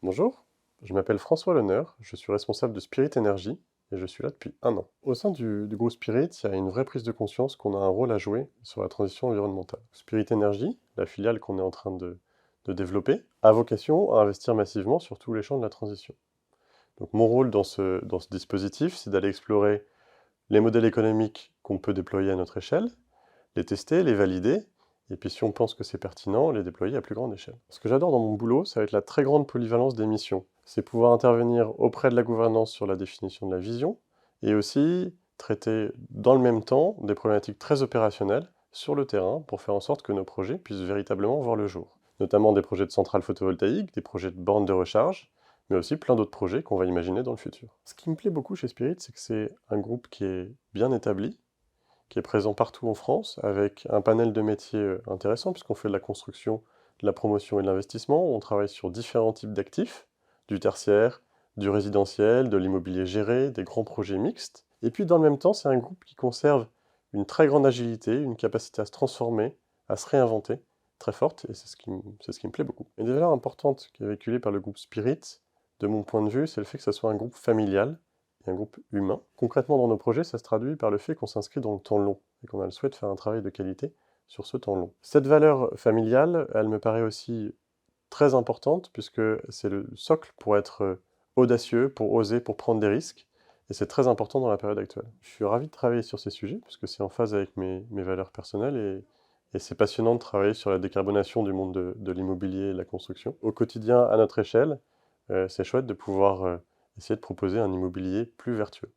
Bonjour, je m'appelle François Lehonneur, je suis responsable de Spirit Energy et je suis là depuis 1 an. Au sein du groupe Spirit, il y a une vraie prise de conscience qu'on a un rôle à jouer sur la transition environnementale. Spirit Energy, la filiale qu'on est en train de développer, a vocation à investir massivement sur tous les champs de la transition. Donc mon rôle dans ce dispositif, c'est d'aller explorer les modèles économiques qu'on peut déployer à notre échelle, les tester, les valider, et puis si on pense que c'est pertinent, les déployer à plus grande échelle. Ce que j'adore dans mon boulot, ça va être la très grande polyvalence des missions. C'est pouvoir intervenir auprès de la gouvernance sur la définition de la vision, et aussi traiter dans le même temps des problématiques très opérationnelles sur le terrain pour faire en sorte que nos projets puissent véritablement voir le jour. Notamment des projets de centrales photovoltaïques, des projets de bornes de recharge, mais aussi plein d'autres projets qu'on va imaginer dans le futur. Ce qui me plaît beaucoup chez Spirit, c'est que c'est un groupe qui est bien établi, qui est présent partout en France, avec un panel de métiers intéressant, puisqu'on fait de la construction, de la promotion et de l'investissement. On travaille sur différents types d'actifs, du tertiaire, du résidentiel, de l'immobilier géré, des grands projets mixtes. Et puis dans le même temps, c'est un groupe qui conserve une très grande agilité, une capacité à se transformer, à se réinventer, très forte, et c'est ce qui me plaît beaucoup. Une des valeurs importantes qui est véhiculée par le groupe Spirit, de mon point de vue, c'est le fait que ce soit un groupe familial, et un groupe humain. Concrètement, dans nos projets, ça se traduit par le fait qu'on s'inscrit dans le temps long et qu'on a le souhait de faire un travail de qualité sur ce temps long. Cette valeur familiale, elle me paraît aussi très importante puisque c'est le socle pour être audacieux, pour oser, pour prendre des risques. Et c'est très important dans la période actuelle. Je suis ravi de travailler sur ces sujets puisque c'est en phase avec mes valeurs personnelles et c'est passionnant de travailler sur la décarbonation du monde de l'immobilier et de la construction. Au quotidien, à notre échelle, c'est chouette de pouvoir essayer de proposer un immobilier plus vertueux.